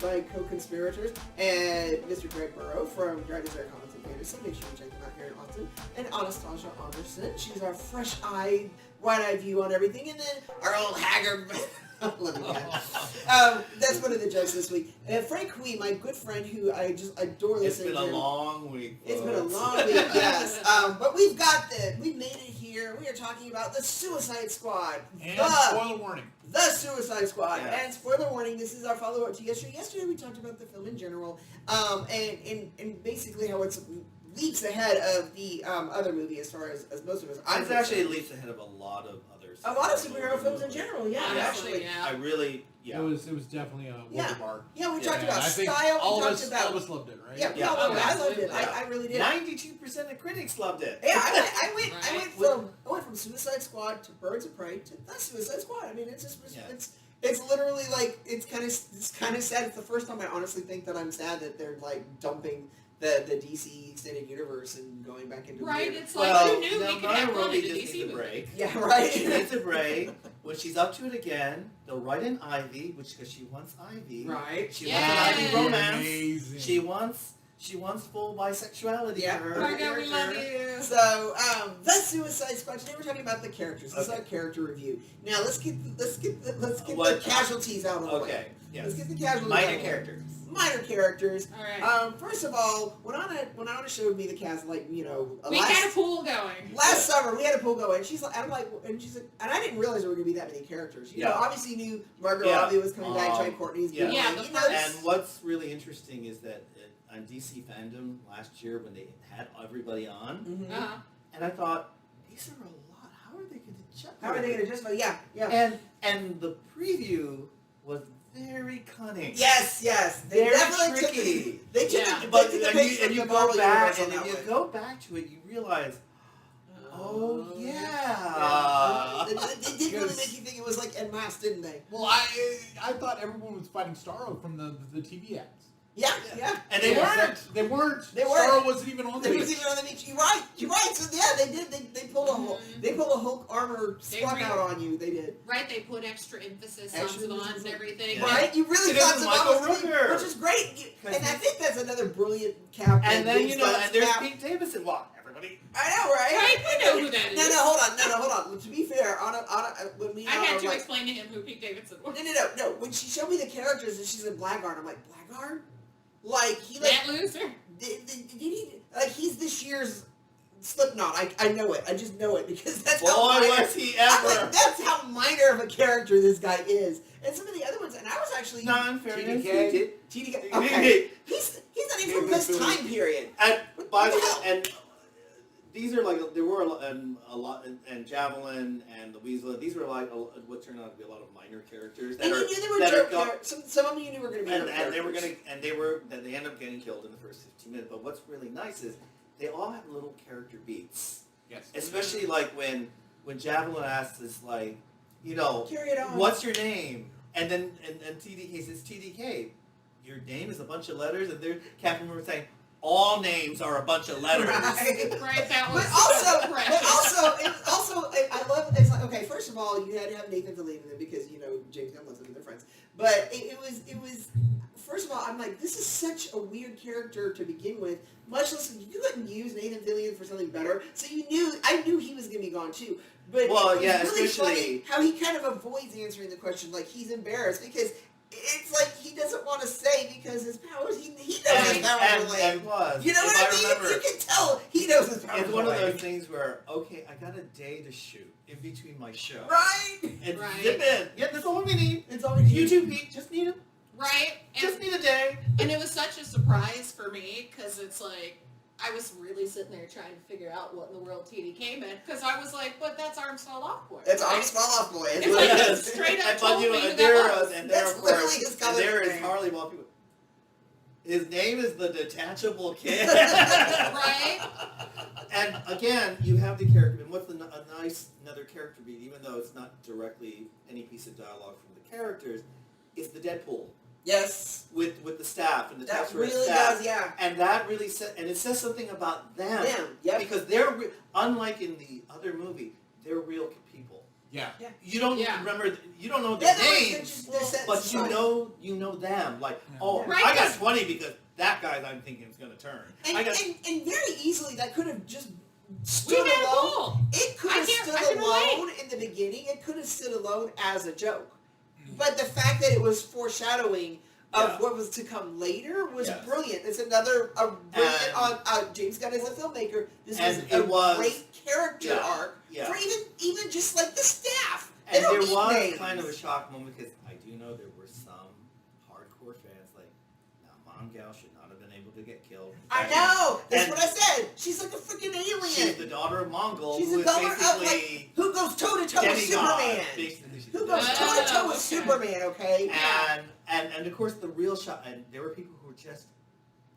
my co-conspirators, and Mr. Greg Burrow from Dragons Air Comics and Fantasy. Make sure you check them out here in Austin. And Anastasia Anderson. She's our fresh-eyed, wide-eyed view on everything. And then our old haggard... that's one of the jokes this week. And Frank Hui, my good friend who I just adore listening to. It's been a long week. It's been a long week, yes. But we've made it here. We are talking about the Suicide Squad. And spoiler warning. The Suicide Squad. Yes. And spoiler warning, this is our follow-up to yesterday. Yesterday we talked about the film in general, and basically how it's leaps ahead of the other movie as far as most of us. It's actually leaps ahead of a lot of others. A lot of superhero films in general, yeah. Actually, yeah. I really, yeah. It was definitely a wonder-bar. Yeah, we talked about I think style. all We of talked us, about. all of us loved it, right? Yeah, Yeah. I loved it. Yeah. I really did. 92% of critics loved it. Yeah, I went Right. from Suicide Squad to Birds of Prey to the Suicide Squad. I mean, it's just Yeah. it's literally like it's kind of sad. It's the first time I honestly think that I'm sad that they're like dumping the DC extended universe and going back into Right, weird. it's like, who knew we could have Margot one in Robbie a just DC needs a movie? break. Yeah, right. She needs a break. When she's up to it again, they'll write in Ivy, because she wants Ivy. Right. She Yes. wants an Ivy romance. Amazing. She wants full bisexuality Yeah. for her Margot, we love character. you. So, the Suicide Squad. Today we're talking about the characters. This is our character review. Now let's get the casualties out of the way. Okay. Yes. Let's get the casualties. out Minor of the way. characters. Minor characters. All right. First of all, when Anna showed me the cast, like We had a pool going. last summer, we had a pool going. She's like, and I didn't realize there were gonna be that many characters. You know, obviously knew Margot Robbie was coming back, Johnny Courtney's yeah. Yeah, the first- And what's really interesting is that on DC Fandom last year when they had everybody on, Mhm. Uh-huh. and I thought, these are a lot. How are they going to check? How are they gonna just? Yeah. And the preview was very cunning. Yes. They Very definitely tricky. They took Yeah. the, But they took and the you, picture and of you the go Marvel back, universe on and if that you one. go back to it, you realize, oh yeah. They did really make you think it was like en masse, didn't they? Well, I thought everyone was fighting Starro from the TV ads. Yeah. And they weren't. They weren't. They weren't. Starro wasn't even on the They was beach. even on the beach. You're right. So yeah, they did. They pulled a Hulk armor They squawk re- out on you. They did. Right, they put extra emphasis Extra on emphasis Savant and everything. Yeah. Right? You really It thought is Savant Michael was Rooker. which is great. And I he's- think that's another brilliant cap. And then big you know, studs and there's cap. Pete Davidson. Wow, everybody. I know, right? Right, we know who that is. No, hold on. To be fair, when we I had to like, explain to him who Pete Davidson was. no. When she showed me the characters and she's in Blackguard, I'm like, Blackguard? Like he like That loser. did he like he's this year's Slipknot. I know it. I just know it because that's how Boy, minor, was he I'm ever. like, that's how minor of a character this guy is. And some of the other ones, and I was actually Non-fairness. TDK. Okay. He's not even from this time period. And by the What the way, hell? and these are like there were a lot, and Javelin and the Weasel. These were like what turned out to be a lot of minor characters that And are you knew they were that joke are characters. Some of them you knew were going to be joke and they were characters. they end up getting killed in the first 15 minutes. But what's really nice is they all have little character beats. Yes. Especially like when Javelin asks us like, you know, Carry it on. what's your name? And then and TDK says TDK. Your name is a bunch of letters, and there Captain Marvel saying all names are a bunch of letters. Right. Right, that was But precious. also, I love. It's like, okay, first of all, you had to have Nathan Fillion in it because you know James Gunn loves him and they're friends. But it was. First of all, I'm like, this is such a weird character to begin with. Much less you couldn't use Nathan Fillion for something better. So I knew he was gonna be gone too. But Well, it was yeah, really especially- funny how he kind of avoids answering the question, like he's embarrassed because. It's like he doesn't want to say because his powers. He knows his powers are lame. and was. You know if what I mean? remember, You can tell he knows his powers it's one are of lame. those things where, okay, I got a day to shoot in between my show. Right? And Right. zip in. Yeah, that's all we need. It's always You two, Pete, just need Right? just need a day. And it was such a surprise for me because it's like I was really sitting there trying to figure out what in the world TDK meant because I was like, but that's arms fall off boy. That's right? Arms Fall Off Boy. It's like he straight up And, told you know, me who and that there, was. and there, That's of literally course, his and comic there is name. Harley Wall people. His name is the Detachable Kid. Right? And again, you have the character, and what's another character beat, even though it's not directly any piece of dialogue from the characters, is the Deadpool Yes. with the staff and the That Tesseract really staff. does, yeah. And that really it says something about them. Them, yep. Because they're unlike in the other movie, they're real people. Yeah. You don't Yeah. remember. You don't know Yeah, their names, but you know them. Like, oh, Right, I got 'cause- 20 because that guy I'm thinking is going to turn. And, I got. and very easily that could have just We stood had a alone. goal. It could I have can't- I stood can alone in the beginning. It could have stood alone as a joke. But the fact that it was foreshadowing of Yeah. what was to come later was Yes. brilliant. It's another brilliant And- on James Gunn as a filmmaker. This and was it a was- great character yeah, arc yeah. for even just like the staff. They And don't there need was names. kind of a shock moment because I do know there were some hardcore fans like, now Mongal should not have been able to get killed. I know. That's And- what I said. She's like a freaking alien. She's the daughter of Mongol, She's who a is daughter of basically who goes toe to toe with demigod. Superman. Basically, she's Who a goes demigod. toe to toe with okay. Superman? Okay. And of course the real shock, and there were people who were just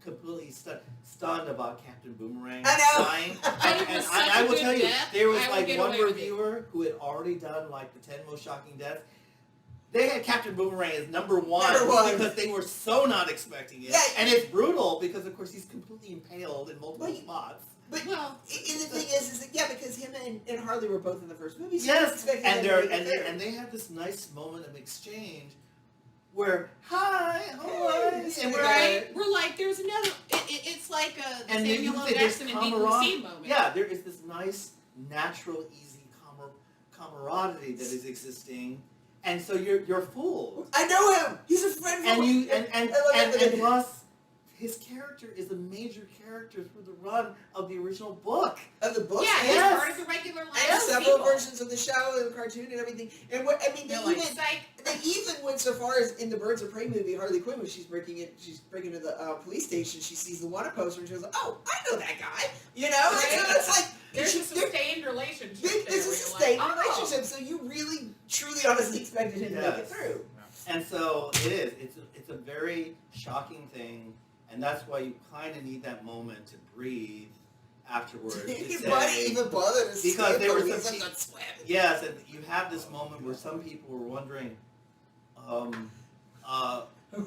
completely stunned about Captain Boomerang I know. dying. But it and was I such a will good tell you, death, there was I would like get one away with it. reviewer who had already done like the 10 most shocking deaths. They had Captain Boomerang as number one because they were so not expecting it. Yeah. And it's brutal because of course he's completely impaled in multiple Well, spots. But Well, and the thing is that because him and Harley were both in the first movie, so Yes, you expected and them to make it and through. they had this nice moment of exchange where hi, how are Hey, you? and And we're right? We're like, there's another. It's like the and Samuel L. there's Jackson and Deep Blue Sea moment. Yeah, there is this nice, natural, easy camaraderie that is existing, and so you're fooled. I know him. He's a friend. And from you I love and it. plus, his character is a major character through the run of the original book. Of the book. Yeah, and he's Yes. part of the regular line and of several people. versions of the show and the cartoon and everything. And what I mean, They're they like, even psych. they even went so far as in the Birds of Prey movie, Harley Quinn, when she's breaking into the police station, she sees the wanted poster and she goes, "Oh, I know that guy," you know. And so it's like There's she- a sustained relationship there. This is a where sustained you're like, oh. relationship, so you really, truly, honestly expected him to make it Yes. through. And so it is. It's a very shocking thing, and that's why you kind of need that moment to breathe afterwards. to Why say- even bother to Because swim? there were He some doesn't pe- swim. Yes, and you have this moment where some people were wondering, Were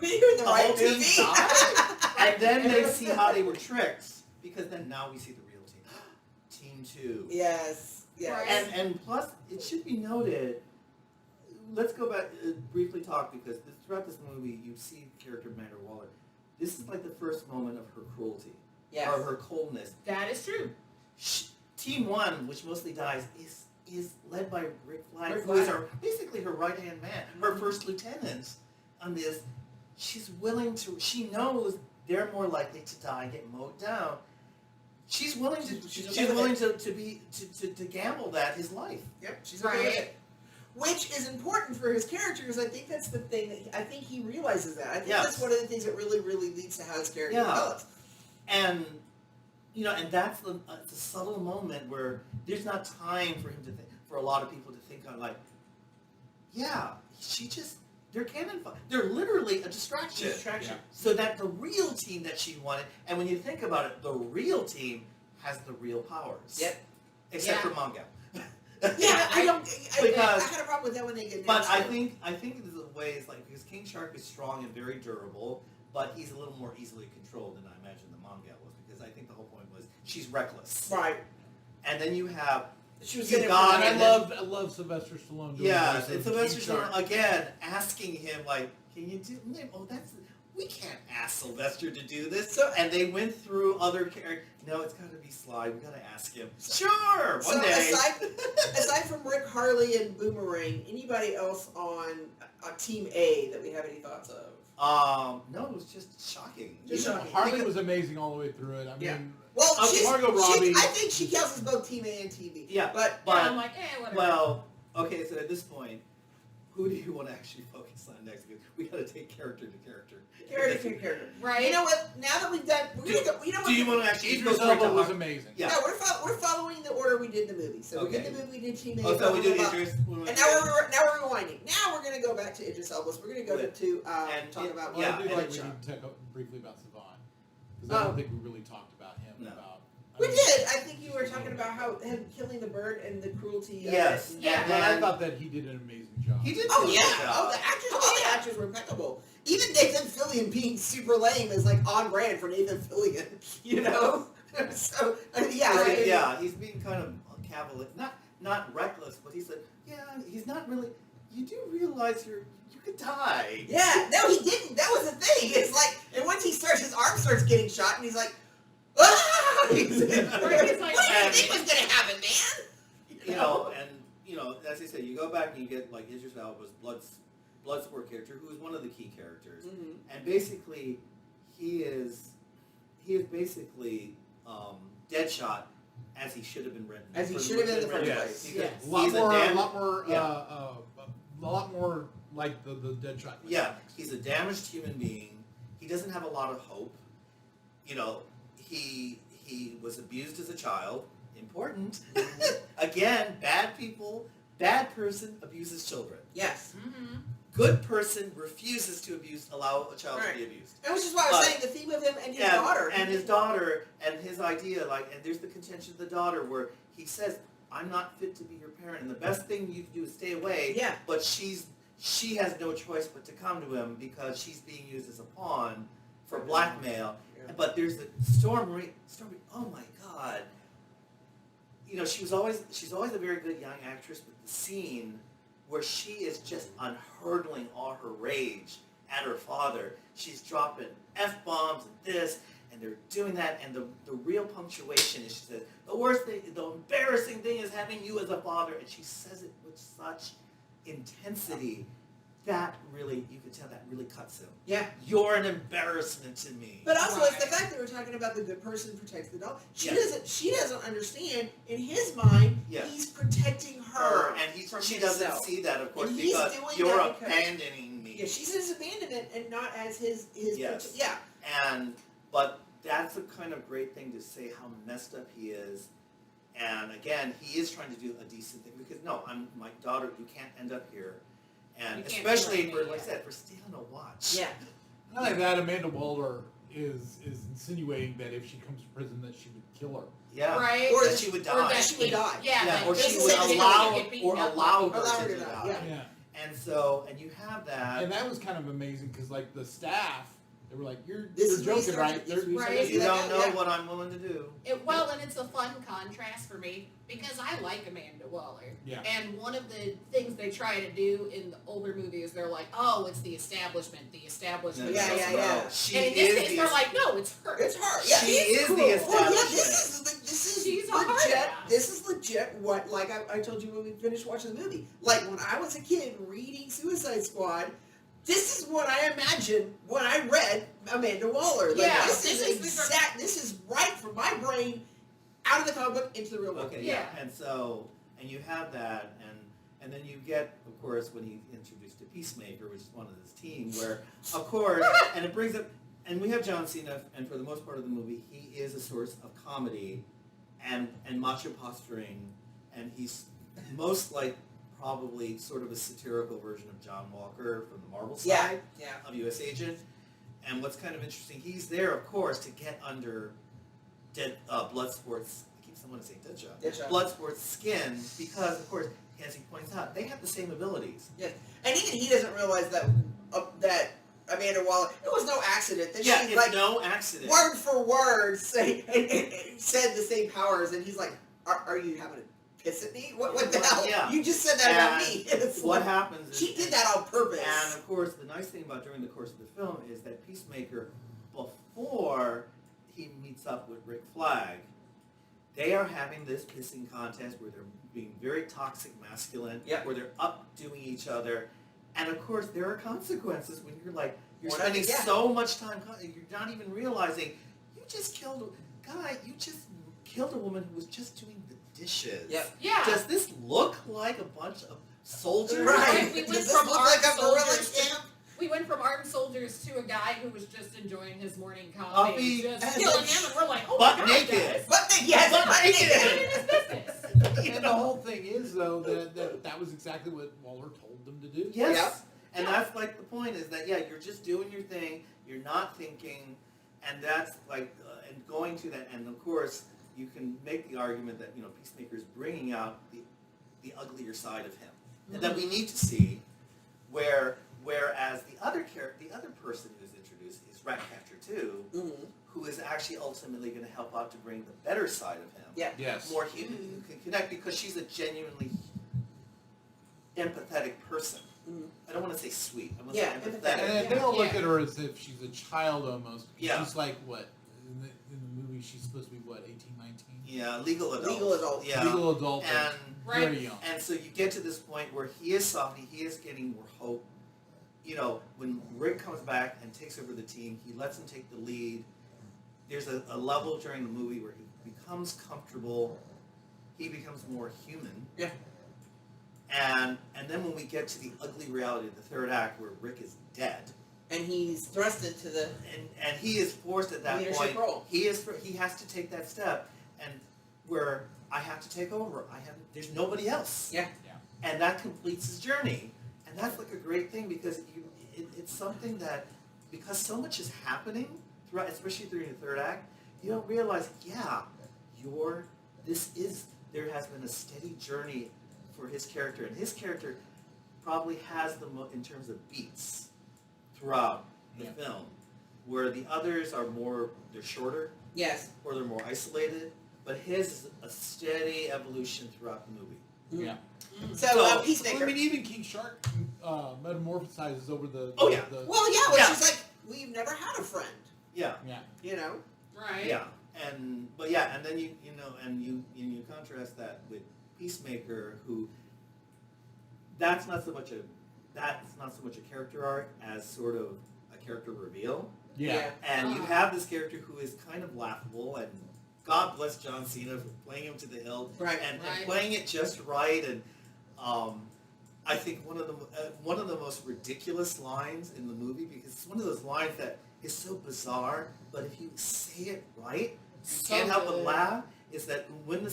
you in the the right whole team movie? died? And then they see how they were tricked, because then now we see the real team. Team 2. Yes. Yes. Right. And plus, it should be noted, let's go back, briefly talk, because throughout this movie, you see the character of Amanda Waller. This is like the first moment of her cruelty, Yes. or her coldness. That is true. Team 1, which mostly dies, is led by Rick Flag, Rick who is Flag. basically her right-hand man, her first lieutenant on this. She's willing to, she knows they're more likely to die, get mowed down. She's willing to, She's she's okay with willing to gamble that his life. Yep. She's okay with Right. it. Which is important for his character, because I think that's the thing that I think he realizes that. I think Yes. that's one of the things that really, really leads to how his character Yeah. develops. And, you know, and that's the subtle moment where there's not time for him to think, for a lot of people to think on, like, yeah, they're cannon fodder. They're literally a distraction. Distraction. So that the real team that she wanted, and when you think about it, the real team has the real powers. Yep. Except Yeah. for manga. Yeah, I don't. I Because- had a problem with that when they get. But announced. I think there's a way, it's like, because King Shark is strong and very durable, but he's a little more easily controlled than I imagine the manga was, because I think the whole point was she's reckless. Right. And then you have, She was You getting got And it. it. and I love Sylvester Stallone doing yeah, voice of and Sylvester King Shark. Stallone, again, asking him, like, can you do, we can't ask Sylvester to do this. So- And they went through other characters. No, it's got to be Sly. We got to ask him. Sure, one So day. aside from Rick, Harley, and Boomerang, anybody else on Team A that we have any thoughts of? No, it was just shocking. Just You know, shocking. Harley because- was amazing all the way through it. I mean, Yeah. Well, Okay, she's, Margot Robbie. I think she counts as both Team A and Team B. Yeah, But And I'm but, like, whatever. well, okay, so at this point, who do you want to actually focus on next? Because we got to take character to character. character. right? You know what? Now that we've done, we're gonna go. You know what? Do you want to actually Idris go straight to Elba was Har- amazing. Yeah. No, we're following the order we did the movie. So we did Okay. the movie, we did Team A. Oh, so we do blah, blah, blah. Idris. And now we're rewinding. Now we're gonna go back to Idris Elba. So we're gonna go Good. to And talk it- about Well, Yeah, I do and like we Deadshot. need to talk briefly about Savant. Because I don't think we really talked about him. No. We did. I think you were talking about how him killing the bird and the cruelty. Of Yes. It. Yeah. And But I then- thought that he did an amazing job. He did. Oh do a yeah. good job. Oh, the actors. All the actors were impeccable. Even Nathan Fillion being super lame is like on brand for Nathan Fillion. You know. So yeah. Right, I mean, yeah, he's being kind of cavalier. not reckless, but he said, yeah, he's not really. You do realize you could die. Yeah, no, he didn't. That was the thing. It's like, and once his arm starts getting shot, and he's like, ah! He's like, what do you think was gonna happen, man? You know, and as I said, you go back and you get like Idris Elba's Bloodsport character, who is one of the key characters, and basically, he is basically Deadshot as he should have been written. As he should have been in the first place. Because A lot yeah. more like the Deadshot. Yeah, he's a damaged human being. He doesn't have a lot of hope. You know, he was abused as a child. Important. Again, bad person abuses children. Yes. Mm-hmm. Good person refuses to allow a child to be abused. And which is why I was saying the theme of him and his daughter. And his daughter, and his idea, and there's the contention of the daughter where he says, I'm not fit to be your parent, and the best thing you can do is stay away. Yeah. But she has no choice but to come to him because she's being used as a pawn for blackmail. Yeah. But there's the Storm, oh my God. You know, she's always a very good young actress, but the scene where she is just unhurdling all her rage at her father, she's dropping F-bombs and this, and they're doing that, and the real punctuation is, she says, the worst thing, the embarrassing thing is having you as a father, and she says it with such intensity. That really, you could tell that really cuts him. Yeah. You're an embarrassment to me. But also, it's the fact that we're talking about the good person protects the dog. She doesn't understand. In his mind, he's protecting her. And she himself. doesn't see that, of course, and because you're abandoning me. Yeah, she sees abandonment and not as his. Yes. Yeah. But that's a kind of great thing to say how messed up he is. And again, he is trying to do a decent thing because no, I'm my daughter. You can't end up here. And especially for, like I said, for stealing a watch. Yeah. Not like that, Amanda Waller is insinuating that if she comes to prison that she would kill her. Yeah. Right. Or that she would die. Or that she would die. Yeah. Or she would allow her to die. Yeah. And so, and you have that. And that was kind of amazing because, like, the staff, they were like, you're This joking, right? Right. You don't know what I'm willing to do. Well, and it's a fun contrast for me because I like Amanda Waller. Yeah. And one of the things they try to do in the older movies, they're like, oh, it's the establishment. The establishment. Yeah. And in this case, they're like, no, it's her. It's her. Yeah. She is the establishment. Well, yeah, this is She's a legit. hard-ass. This is legit. What, like I told you when we finished watching the movie. Like when I was a kid reading Suicide Squad. This is what I imagined when I read Amanda Waller. Like, Yeah, this is right from my brain out of the comic book into the real world. Okay, yeah. And you have that, and then you get, of course, when he introduced the Peacemaker, which is one of his team, where, of course, and it brings up, and we have John Cena, and for the most part of the movie, he is a source of comedy and macho posturing, and he's most like probably sort of a satirical version of John Walker from the Marvel side of U.S. Agent. And what's kind of interesting, he's there, of course, to get under Bloodsport's, I keep wanting to say Deadshot. Bloodsport's skin, because, of course, as he points out, they have the same abilities. Yes. And even he doesn't realize that that Amanda Waller, it was no accident. That she, it's no accident. Word for word said the same powers, and he's like, are you having a piss at me? What the hell? Yeah. You just said that about me. What happens is... She did that on purpose. And, of course, the nice thing about during the course of the film is that Peacemaker, before he meets up with Rick Flag, they are having this pissing contest where they're being very toxic masculine, where they're updoing each other. And, of course, there are consequences when you're like, you're spending so much time, you're not even realizing, you just killed a woman who was just doing the dishes. Yep. Yeah. Does this look like a bunch of soldiers? Right. We went Does from this look like a gorilla soldiers camp? We went from armed soldiers to a guy who was just enjoying his morning coffee, just and killing then him, and we're like, oh butt my God, naked. guys. But naked. Minding his business. And the whole thing is, though, that was exactly what Waller told them to do. Yes. Yep. And that's like the point is that, you're just doing your thing, you're not thinking, and that's like, and going to that, and of course, you can make the argument that, Peacemaker is bringing out the uglier side of him, and that we need to see, whereas the other person who's introduced is Ratcatcher 2, who is actually ultimately going to help out to bring the better side of him. Yeah. Yes. More human who can connect because she's a genuinely empathetic person. Mhm. I don't want to say sweet. I want Yeah, to say empathetic. empathetic. And they all look Yeah. at her as if she's a child almost. Because Yeah. she's like, what? In the movie, she's supposed to be, what, 18, 19? Yeah, legal adult. Legal adult. Yeah. Legal adult, And but very Right. young. And so you get to this point where he is softening, he is getting more hope. You know, when Rick comes back and takes over the team, he lets him take the lead. There's a level during the movie where he becomes comfortable, he becomes more human. Yeah. And then when we get to the ugly reality of the third act where Rick is dead, And he's thrust into the and he is forced at that leadership point, role. he has to take that step, and where I have to take over. There's nobody else. Yeah. And that completes his journey. And that's like a great thing because it's something that, because so much is happening throughout, especially during the third act, you don't realize, there has been a steady journey for his character, and his character probably has in terms of beats throughout the film, where the others are they're shorter, Yes. or they're more isolated, but his is a steady evolution throughout the movie. Yeah. So, Peacemaker. I mean, even King Shark metamorphosizes over the... Oh, yeah. Well, yeah, which Yeah. is like, we've never had a friend, Yeah. Yeah. you know? Right. Yeah, and then you contrast that with Peacemaker, who that's not so much a character arc as sort of a character reveal, Yeah. and you have this character who is kind of laughable, and God bless John Cena for playing him to the hilt, Right. and Right. playing it just right, and I think one of the most ridiculous lines in the movie, because it's one of those lines that is so bizarre, but if you say it right, you So can't help but good. laugh, is that when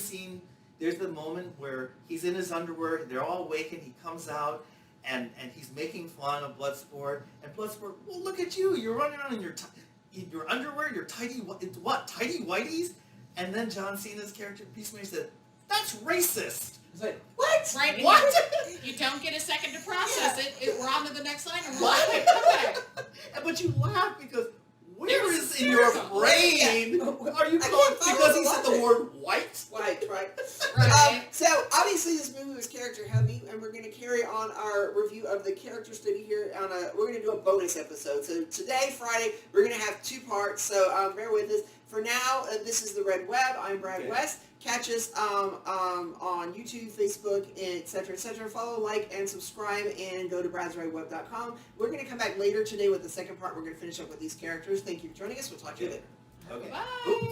there's the moment where he's in his underwear, they're all awakened, he comes out, and he's making fun of Bloodsport, and Bloodsport, well, look at you, you're running around in your underwear, your tidy whities, and then John Cena's character, Peacemaker, said, that's racist. It's like, what? Right. and What? You don't get a second to process it. We're on to the next line. And What? okay. But you laugh because where It's is in your hysterical. brain Yeah. are you I called can't follow because the he said the logic. word white? Right. Right. So obviously this movie was character heavy, and we're going to carry on our review of the character study here we're going to do a bonus episode. So today, Friday, we're going to have 2 parts. So bear with us. For now, this is the Red Web. I'm Brad Okay. West. Catch us on YouTube, Facebook, etc., etc. Follow, like, and subscribe, and go to bradsredweb.com. We're going to come back later today with the second part. We're going to finish up with these characters. Thank you for joining us. We'll talk to you later. Okay. Bye.